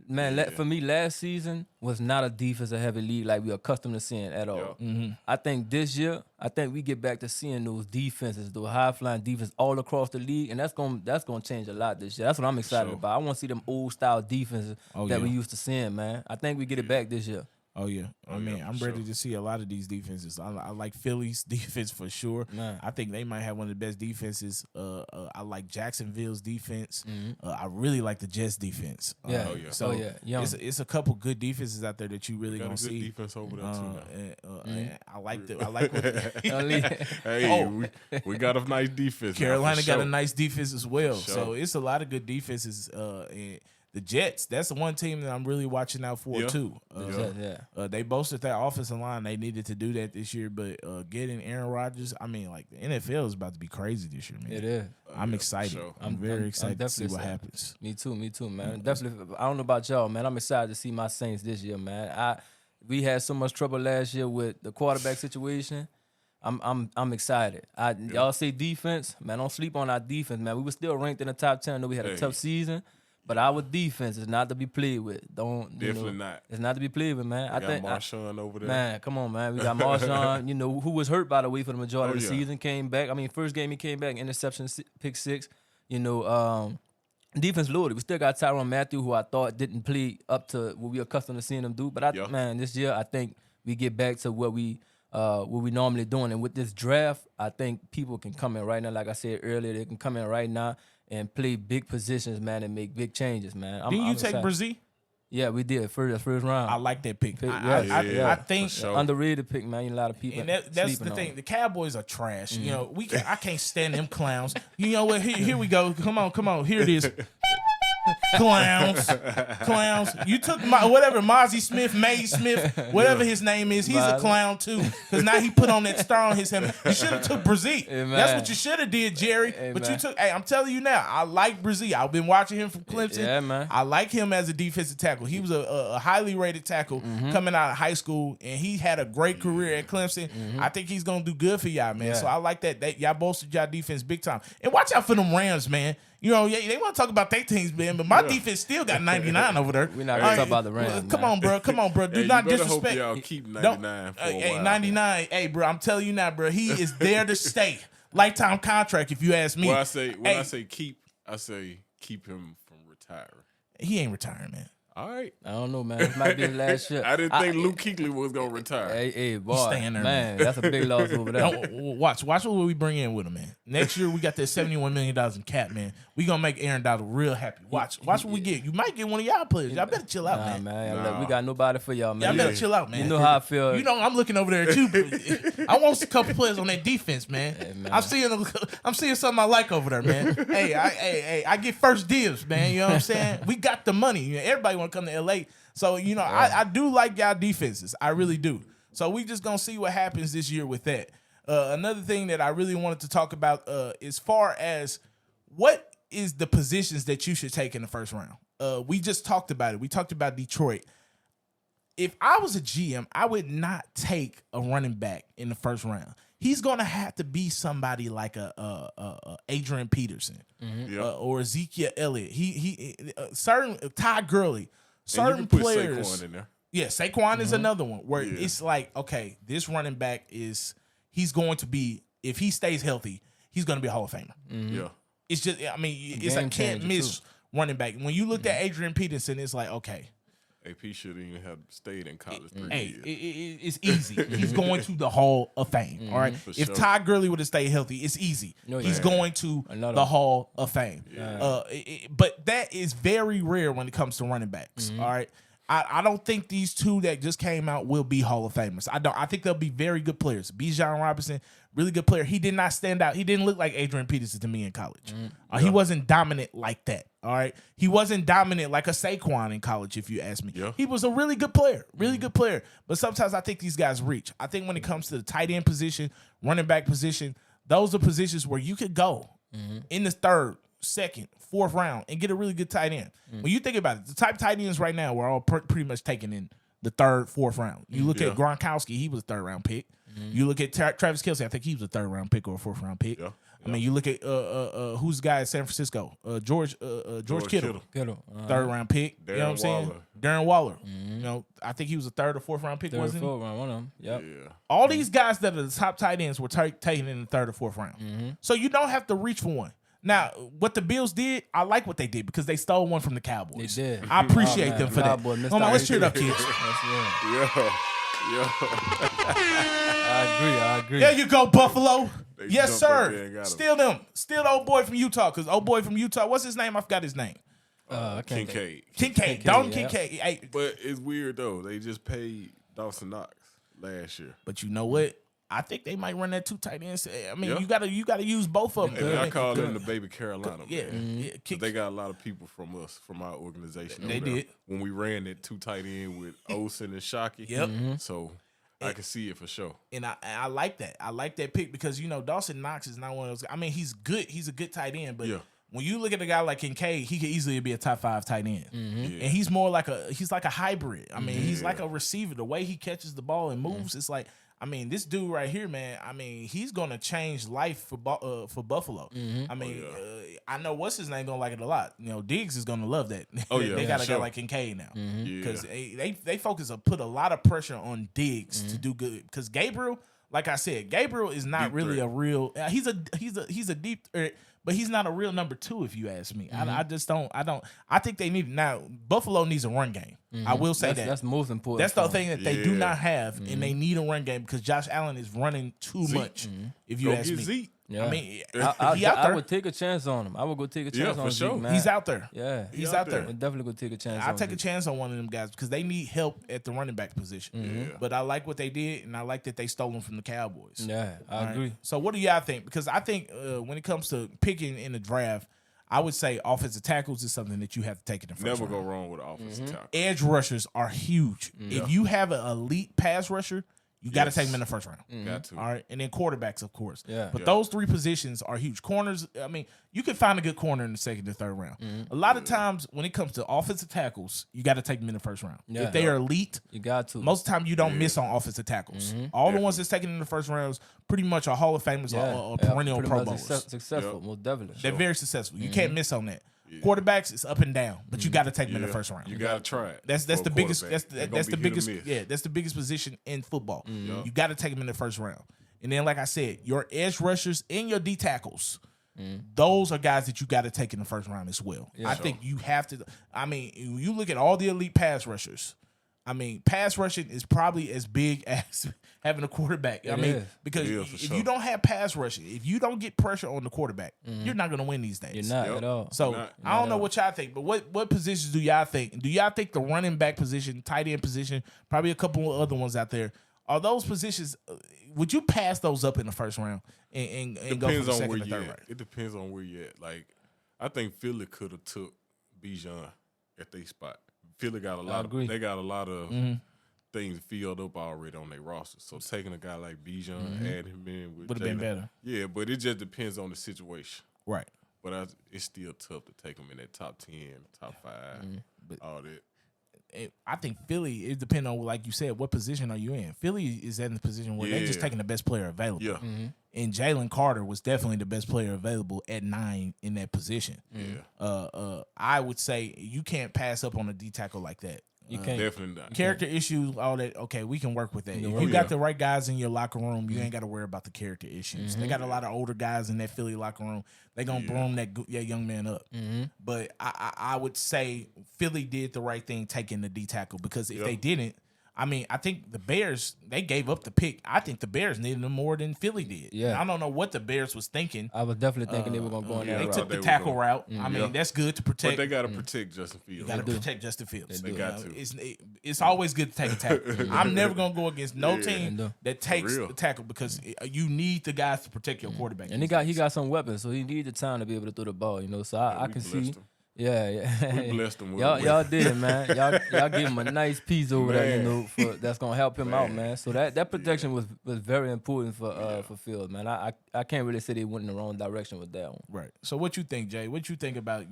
man, for me, last season was not a defensive heavy league like we're accustomed to seeing at all. Yeah. I think this year, we get back to seeing those defenses, those high flying defenses all across the league, and that's gonna change a lot this year. That's what I'm excited about. I want to see them old style defenses that we used to seeing, man. I think we get it back this year. Oh yeah, I mean, I'm ready to see a lot of these defenses. I like Philly's defense for sure. Man. I think they might have one of the best defenses. I like Jacksonville's defense. I really like the Jets defense. Yeah. So Young. it's a couple good defenses out there that you really Got a gonna good see. defense over there too. And I like what Hey, we got a nice defense. Carolina now, for got sure. a nice defense as well. For So sure. it's a lot of good defenses. And the Jets, that's the one team that I'm really watching out for too. They boasted their offensive line. They needed to do that this year, but getting Aaron Rodgers, I mean, like the NFL is about to be crazy this year, man. It is. I'm excited. Sure. I'm very excited to see definitely what excited. happens. Me too, man. Definitely. I don't know about y'all, man. I'm excited to see my Saints this year, man. We had so much trouble last year with the quarterback situation. I'm excited. Y'all say defense, man. Don't sleep on our defense, man. We were still ranked in the top 10. I know we had a tough season, but our defense is not to be played with. Definitely not. It's not to be played with, man. I think Marshawn over there. Man, come on, man. We got Marshawn, who was hurt, by the way, for the majority of the yeah. season, came back. I mean, first game he came back, interception, pick 6. Defense loaded. We still got Tyrann Mathieu, who I thought didn't play up to what we accustomed to seeing him do. But this year I think we get back to what we normally doing. And with this draft, I think people can come in right now. Like I said earlier, they can come in right now and play big positions, man, and make big changes, man. Didn't you excited. take Brazil? Yeah, we did first round. I like that pick. Yeah. I think for sure. Underrated pick, man. A lot of people. And that's the thing. The Cowboys are trash. I can't stand them clowns. You know what? Here we go. Come on. Here it is. Clowns. You took Mozzie Smith, Maze Smith, whatever his name is. He's a clown too. Because now he put on that star on his helmet. You should have took Brazil. That's what you should have did, Jerry. But you took. Hey, I'm telling you now. I like Brazil. I've been watching him from Clemson. Yeah, man. I like him as a defensive tackle. He was a highly rated tackle coming out of high school, and he had a great career at Clemson. I think he's gonna do good for y'all, man. Yeah. So I like that y'all bolstered y'all defense big time. And watch out for them Rams, man. They want to talk about their teams, man, but my defense still got 99 over there. We're not going to talk about the Rams. Come on, bro. Do Hey, not you better disrespect. hope y'all keep 99 for a Hey, while. 99. Hey, bro, I'm telling you now, bro. He is there to stay. Lifetime contract, if you ask me. When I say keep, I say keep him from retiring. He ain't retiring, man. All right. I don't know, man. This might be his last year. I didn't think Luke Kuechly was gonna retire. Hey, boy, staying there, man, that's a big loss over there. Watch what we bring in with him, man. Next year we got that $71 million in cap, man. We gonna make Aaron Donald real happy. Watch what we get. You might get one of y'all players. Y'all better chill out, man. Look, we got nobody for y'all, man. Y'all better chill out, man. You know how I feel. I'm looking over there at you. I want a couple players on that defense, man. Hey, man. I'm seeing something I like over there, man. I get first dibs, man. You know what I'm saying? We got the money. Everybody want to come to LA. So, I do like y'all defenses. I really do. So we just going to see what happens this year with that. Another thing that I really wanted to talk about as far as what is the positions that you should take in the first round. We just talked about it. We talked about Detroit. If I was a GM, I would not take a running back in the first round. He's going to have to be somebody like a Adrian Peterson or Ezekiel Elliott. Certain Todd Gurley. Certain and you can put players. Saquon in there. Yeah, Saquon is another one where it's like, okay, this running back he's going to be, if he stays healthy, he's going to be a Hall of Famer. Yeah. It's just, it's a can't miss running back. When you looked at Adrian Peterson, it's like, okay. AP shouldn't even have stayed in college 3 Hey, years. it's easy. He's going to the Hall of Fame. All right. For If sure. Todd Gurley would have stayed healthy, it's easy. He's going to the Hall of Fame. But that is very rare when it comes to running backs. All right. I don't think these two that just came out will be Hall of Famers. I think they'll be very good players. Bijan Robinson, really good player. He did not stand out. He didn't look like Adrian Peterson to me in college. He wasn't dominant like that. All right. He wasn't dominant like a Saquon in college, if you ask me. Yeah. He was a really good player. Really good player. But sometimes I think these guys reach. I think when it comes to the tight end position, running back position, those are positions where you could go in the third, second, fourth round and get a really good tight end. When you think about it, the type of tight ends right now we're all pretty much taken in the third, fourth round. You look at Gronkowski, he was a third round pick. You look at Travis Kelce, I think he was a third round pick or a fourth round pick. Yeah. I mean, you look at who's the guy at San Francisco? George Kittle. Third round pick. You know what I'm saying? Darren Waller. You know, I think he was a third or fourth round pick, Third, wasn't he? fourth round, one of them. Yep. Yeah. All these guys that are the top tight ends were taken in the third or fourth round. So you don't have to reach for one. Now, what the Bills did, I like what they did because they stole one from the Cowboys. They did. I appreciate them for that. Cowboy missed Come on, out. let's cheer it up, kids. I agree. There you go, Buffalo. They Yes, jumped up there sir. and got 'em. Steal them. Steal the old boy from Utah because old boy from Utah, what's his name? I forgot his name. I can't think. Kincaid. Kincaid. Dalton yeah. Kincaid. Hey, But it's weird though. They just paid Dawson Knox last year. but you know what? I think they might run that two tight ends. I mean, Yeah. you gotta use both of them. And I call them the baby Carolina. Yeah, Man. yeah. 'Cause they got a lot of people from us, from our organization. They over there. did. When we ran that two tight end with Olsen and Shockey. Yep. So I can see it for sure. And I like that. I like that pick because you know Dawson Knox is not one of those. I mean, he's good. He's a good tight end, but Yeah. when you look at a guy like Kincaid, he could easily be a top 5 tight end. Yeah. And he's more like he's like a hybrid. I mean, he's like a receiver. The way he catches the ball and moves, it's like. I mean, this dude right here, man. I mean, he's gonna change life for Buffalo. I mean, I know what's his name gonna like it a lot. You know, Diggs is gonna love that. Oh, yeah, they got a sure. guy like Kincaid now because Yeah. they focus put a lot of pressure on Diggs to do good. Because Gabriel, like I said, Gabriel is not Deep really threat. a real. He's a deep threat. But he's not a real number 2, if you ask me. I just don't. I think they need now. Buffalo needs a run game. I will say That's most important. that's the for 'em. thing that they do Yeah. not have, and they need a run game because Josh Allen is running too much. If you Go ask get me, Zeke. Yeah. I mean, I he out there. would take a chance on him. I would go take a Yeah, chance for on sure. Zeke, man. He's out there. Yeah, He's out out there. there. I'll definitely go take a chance. I'll on take a Zeke. chance on one of them guys because they need help at the running back position. Yeah. But I like what they did, and I like that they stole him from the Cowboys. Yeah, I All right? agree. So what do y'all think? Because I think when it comes to picking in the draft, I would say offensive tackles is something that you have to take in the first Never round. go wrong with an offensive tackle. Edge rushers are huge. If you have an elite pass rusher, you got to Yes. take them in the first round. Got to. All right, and then quarterbacks, of course. Yeah. But Yeah. those 3 positions are huge. Corners, I mean, you can find a good corner in the second or third round. A lot of times when it comes to offensive tackles, you got to take them in the first round. Yeah. If they are elite, You got to. most of the time you don't miss on offensive tackles. All the ones that's taken in the first rounds pretty much are Hall of Famers or perennial pretty Pro much Bowlers. Successful, most definitely. They're very successful. You can't miss on that. Quarterbacks, it's up and down, but you got to take them in the Yeah. first round. You got to try it. That's for a the biggest. quarterback. They're gonna That's be the hit or biggest. miss. Yeah, that's the biggest position in football. You got to take them in the first round, and then like I said, your edge rushers and your D tackles. Those are guys that you got to take in the first round as well. I think you have to. I mean, you look at all the elite pass rushers. I mean, pass rushing is probably as big as having a quarterback. I mean, is. because It is, for if sure. you don't have pass rushing, if you don't get pressure on the quarterback, you're not going to win these days. You're not Yep. at all. So Not- I don't know what y'all think, but what positions do y'all think? Do y'all think the running back position, tight end position, probably a couple of other ones out there, are those positions? Would you pass those up in the first round and go for Depends the on second where or you third at. round? It depends on where you at. Like, I think Philly could have took Bijan at their spot. Philly got a lot agree. of. They got a lot of things filled up already on their roster. So taking a guy like Bijan, adding him in with Would have been Jalen- better, Yeah, but it just depends on the situation. right? But it's still tough to take them in that top 10, top 5, all that. I think Philly, it depends on, like you said, what position are you in? Philly is in the position where they're just Yeah. taking the best player available. Yeah, And Jalen Carter was definitely the best player available at 9 in that position. yeah, I would say you can't pass up on a D tackle like that. You can't. definitely not. Character issues, all that. Okay, we can work with that. If work you with got that. the right guys in your locker room, you ain't got to worry about the character issues. They got a lot of older guys in that Philly locker room. They gonna broom that young man up. But I would say Philly did the right thing taking the D tackle because if they didn't, I mean, I think the Bears, they gave up the pick. I think the Bears needed them more than Philly did. Yeah. I don't know what the Bears was thinking. I was definitely thinking they were gonna go in yeah, that They route. took they the were tackle gonna- route. I mean, that's good to protect. But they got to protect Justin Fields. You got to protect Justin Fields. They got to. It's always good to take a tackle. I'm never gonna go against no Yeah. team that takes real. the tackle because you need the guys to protect your quarterback. And he got some weapons, so he needs the time to be able to throw the ball. You know, so I we can see. blessed him. Yeah, yeah. We blessed him with y'all did, man. Y'all give him a nice piece over there, Man. that's gonna help him out, Man. man. So that protection was very important for Fields, man. I can't really say they went in the wrong direction with that one. Right. So what you think, Jay? What you think about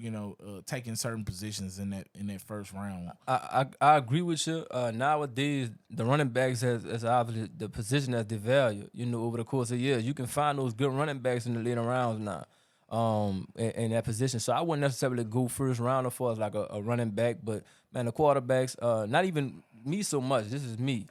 taking certain positions in that first round? I agree with you. Nowadays, the running backs has obviously the position that's devalued. Over the course of years, you can find those good running backs in the later rounds now. In that position. So I wouldn't necessarily go first round for as like a running back, but man, the quarterbacks, not even me so much. This is me.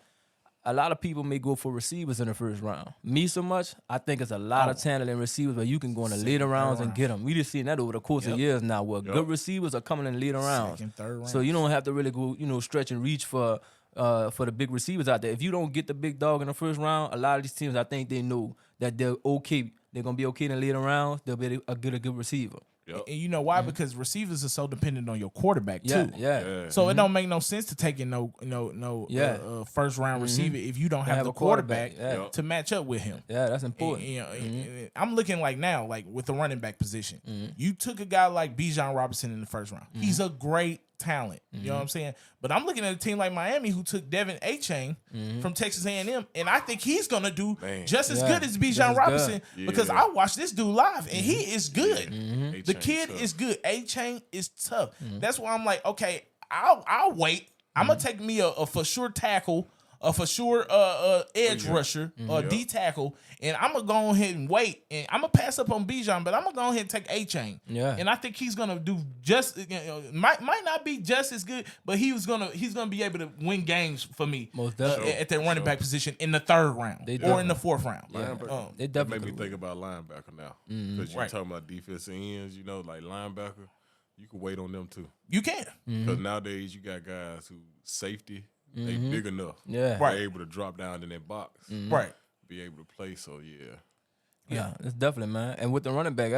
A lot of people may go for receivers in the first round. Me so much, I think it's a lot of talent in receivers where you can go in the later rounds and get them. We just seen that over the course of years now where good receivers are coming in later rounds. Second, third round. So you don't have to really go, stretch and reach for the big receivers out there. If you don't get the big dog in the first round, a lot of these teams, I think they know that they're okay. They're going to be okay in the later rounds. They'll be a good receiver. Yep. And you know why? Because receivers are so dependent on your quarterback too. Yeah. So it don't make no sense to take in no first round receiver if you don't have the quarterback to match up with him. Yeah, that's important. And I'm looking like now, like with the running back position. You took a guy like Bijan Robinson in the first round. He's a great talent. You know what I'm saying? But I'm looking at a team like Miami who took Devin Achane from Texas A&M, and I think he's gonna do just as good as Bijan Robinson because I watched this dude live, and he is good. The kid is good. Achane is tough. That's why I'm like, okay, I'll wait. I'm gonna take me a for sure tackle, a for sure edge rusher, or D tackle, and I'm gonna go ahead and wait. And I'm gonna pass up on Bijan, but I'm gonna go ahead and take Achane. Yeah. And I think he's gonna do just might not be just as good, but he's gonna be able to win games for me Most definitely. at that running back position in the third round or in the fourth round. They That made definitely me think about linebacker now. Because you're talking about defensive ends, like linebacker, you can wait on them too. You can. Because nowadays you got guys who safety, they big enough. Yeah. They're able to drop down in that box. Right. Be able to play. So Yeah, it's definitely, man. And with the running back,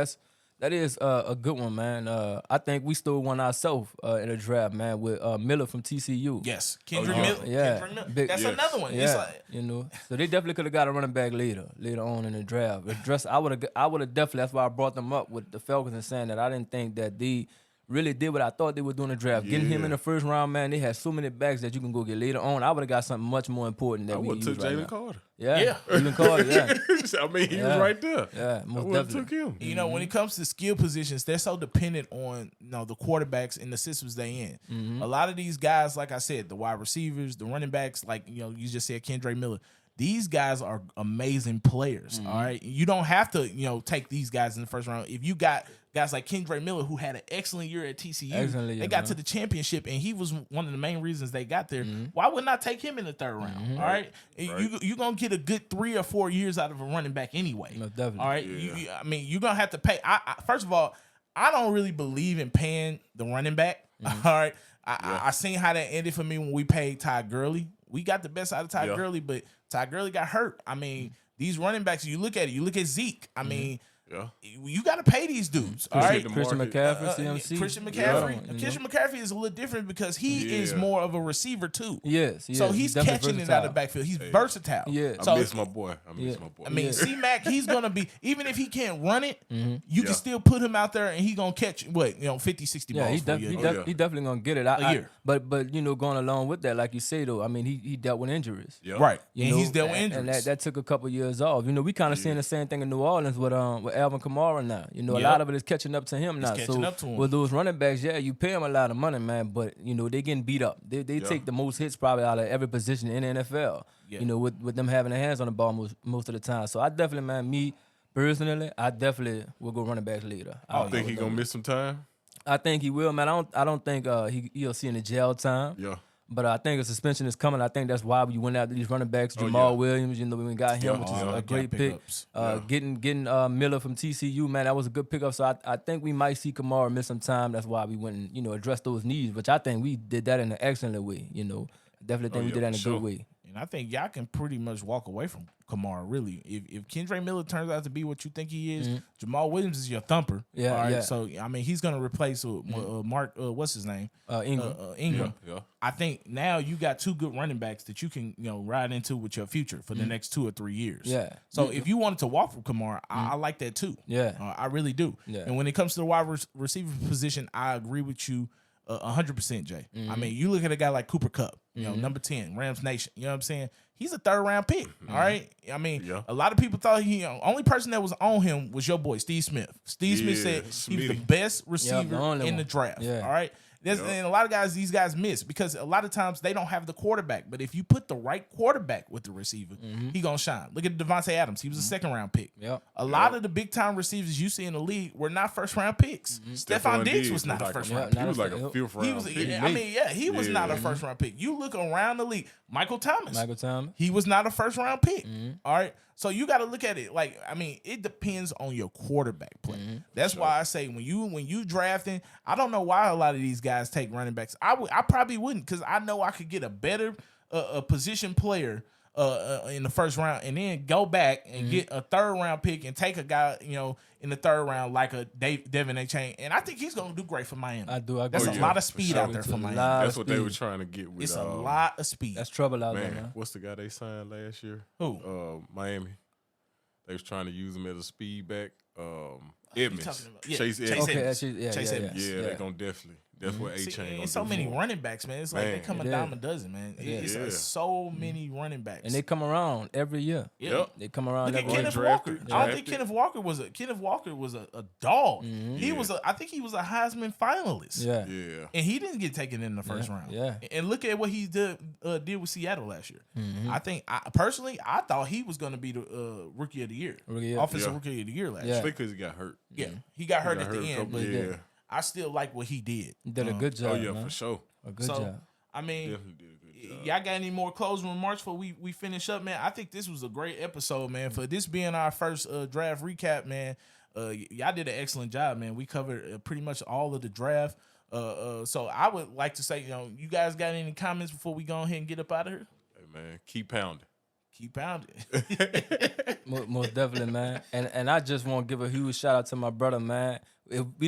that is a good one, man. I think we stole one ourselves in the draft, man, with Miller from TCU. Yes. Kendrick yeah. Miller. Yeah. Kendrick Miller. Big- That's another one. Yeah, It's like, so they definitely could have got a running back later on in the draft. I would have definitely. That's why I brought them up with the Falcons and saying that I didn't think that they really did what I thought they would do in the draft. Getting him in the first round, man, they had so many backs that you can go get later on. I would have got something much more important that I we would have use took right Jalen now. Carter. Yeah, Jalen Carter, yeah. I mean, he was right there. Yeah, I most would have definitely. took him. when it comes to skill positions, they're so dependent on the quarterbacks and the systems they in. A lot of these guys, like I said, the wide receivers, the running backs, like you just said, Kendrick Miller. These guys are amazing players. All right, you don't have to take these guys in the first round. If you got guys like Kendrick Miller who had an excellent year at TCU, they got to the championship, and he was one of the main reasons they got there. Why wouldn't I take him in the third round? All right, you're gonna get a good 3 or 4 years out of a running back anyway. No, definitely. All right, you're gonna have to pay. First of all, I don't really believe in paying the running back. All right, I seen how that ended for me when we paid Ty Gurley. We got the best out of Ty Gurley, but Ty Gurley got hurt. I mean, these running backs, you look at Zeke. I mean, you got to pay these dudes. All right, Christian McCaffrey, CMC. Christian McCaffrey. Christian McCaffrey is a little different because he is more of a receiver too. Yes. So he's catching it out of the backfield. He's versatile. Yeah. So I miss my boy. I mean, C-Mac, he's going to be, even if he can't run it, you can still put him out there and he's going to catch, 50, 60 balls he for you. definitely going to get it. A year. But going along with that, like you say, though, I mean, he dealt with injuries. Yep. Right. You And know, he's dealt with injuries. And that took a couple years off. We kind of seeing the same thing in New Orleans with Alvin Kamara now. A lot of it is catching up to him now. catching up to him. With those running backs, you pay them a lot of money, man, but, they getting beat up. They take the most hits probably out of every position in the NFL, with them having their hands on the ball most of the time. So I definitely, man, me personally, I definitely will go running backs later. I think he's going to miss some time. I think he will, man. I don't think he'll see any jail time. Yeah. But I think a suspension is coming. I think that's why we went after these running backs. Jamal Williams, we got him, which is a great pick. Getting Miller from TCU, man, that was a good pickup. So I think we might see Kamara miss some time. That's why we went and, addressed those needs, which I think we did that in an excellent way. Definitely think we did that in a good way. And I think y'all can pretty much walk away from Kamara, really. If Kendre Miller turns out to be what you think he is, Jamal Williams is your thumper. Yeah, all right? yeah. So, I mean, he's going to replace Mark, what's his name? Ingram. Yeah. I think now you got two good running backs that you can, ride into with your future for the next 2 or 3 years. Yeah. So if you wanted to walk from Kamara, I like that too. Yeah. I really do. Yeah. And when it comes to the wide receiver position, I agree with you 100%, Jay. I mean, you look at a guy like Cooper Kupp, number 10, Rams Nation. You know what I'm saying? He's a 3rd round pick. All right. I mean, a lot of people thought only person that was on him was your boy, Steve Smith. Steve Smith said he was the best receiver in the draft. Yeah. All right. And a lot of guys, these guys miss because a lot of times they don't have the quarterback. But if you put the right quarterback with the receiver, he gonna shine. Look at Devontae Adams. He was a 2nd round pick. Yep. A lot of the big time receivers you see in the league were not 1st round picks. Stephon Diggs was not a 1st round pick. He was like a 5th round He was, pick. he was not a 1st round pick. You look around the league, Michael Thomas. He was not a 1st round pick. All right. So you got to look at it like, I mean, it depends on your quarterback play. That's why I say when you drafting, I don't know why a lot of these guys take running backs. I probably wouldn't, because I know I could get a better position player in the 1st round and then go back and get a 3rd round pick and take a guy, in the 3rd round like a Devin A. Chain. And I think he's going to do great for Miami. I do. That's a lot of speed out there for Miami. That's what they were trying to get with. It's a lot of speed. That's trouble out there, man. What's the guy they signed last year? Who? Miami. They was trying to use him as a speed back. Edmonds. Chase Edmonds. Chase Edmonds. Yeah, they're going to definitely. That's what A-Chain and so many running backs, man. It's like they come a dime a dozen, man. It's like so many running backs. And they come around every year. Yep. They come around Look every at year. Kenneth Walker. I don't think Kenneth Walker was a dog. He was I think he was a Heisman finalist. Yeah. Yeah. And he didn't get taken in the 1st round. Yeah. And look at what he did with Seattle last year. I think personally I thought he was going to be the rookie of the year. Offensive rookie of the year last year. Especially because he got hurt. Yeah. He got hurt at the end, but I still like what he did. He did a good job. Oh yeah, man. for sure. A good job. I mean, Definitely did a good job. y'all got any more closing remarks before we finish up, man? I think this was a great episode, man. For this being our first draft recap, man, y'all did an excellent job, man. We covered pretty much all of the draft. So I would like to say, you guys got any comments before we go ahead and get up out of here? Hey man, keep pounding. Keep pounding. Most definitely, man. And I just want to give a huge shout out to my brother, man. If we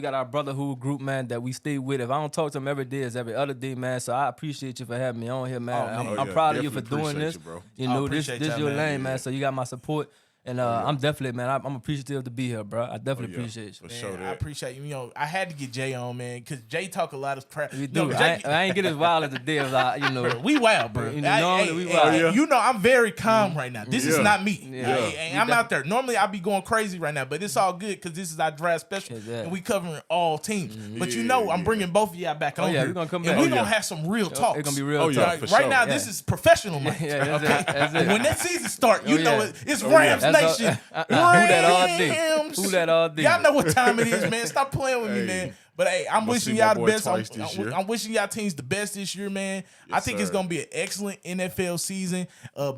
got our brotherhood group, man, that we stay with. If I don't talk to him every day, it's every other day, man. So I appreciate you for having me on here, man. I'm proud of you for doing this. This your lane, man. So you got my support. And I'm definitely, man, I'm appreciative to be here, bro. I definitely appreciate you. For sure. I appreciate you. I had to get Jay on, man, because Jay talk a lot of crap. We do. I ain't get as wild as the day as we wild, bro. Normally we wild. I'm very calm right now. This is not me. Yeah. I'm out there. Normally I be going crazy right now, but it's all good because this is our draft special and we covering all teams. But I'm bringing both of y'all back on here. We're gonna come back. And we're gonna have some real talks. It's gonna be real talk. Right now, this is professional, man. That's it. When that season start, it's Rams Nation. Who that all day? Who that all day? Y'all know what time it is, man. Stop playing with me, man. But hey, I'm wishing y'all the best. I'm wishing y'all teams the best this year, man. I think it's gonna be an excellent NFL season.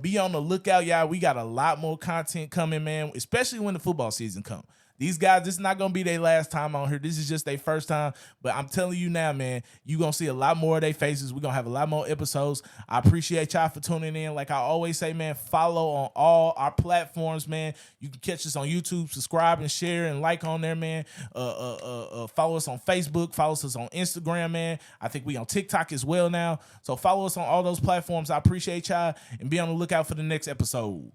Be on the lookout, y'all. We got a lot more content coming, man. Especially when the football season comes. These guys, this is not going to be their last time on here. This is just their first time. But I'm telling you now, man, you're going to see a lot more of their faces. We're going to have a lot more episodes. I appreciate y'all for tuning in. Like I always say, man, follow on all our platforms, man. You can catch us on YouTube, subscribe and share and like on there, man. Follow us on Facebook. Follow us on Instagram, man. I think we on TikTok as well now. So follow us on all those platforms. I appreciate y'all and be on the lookout for the next episode.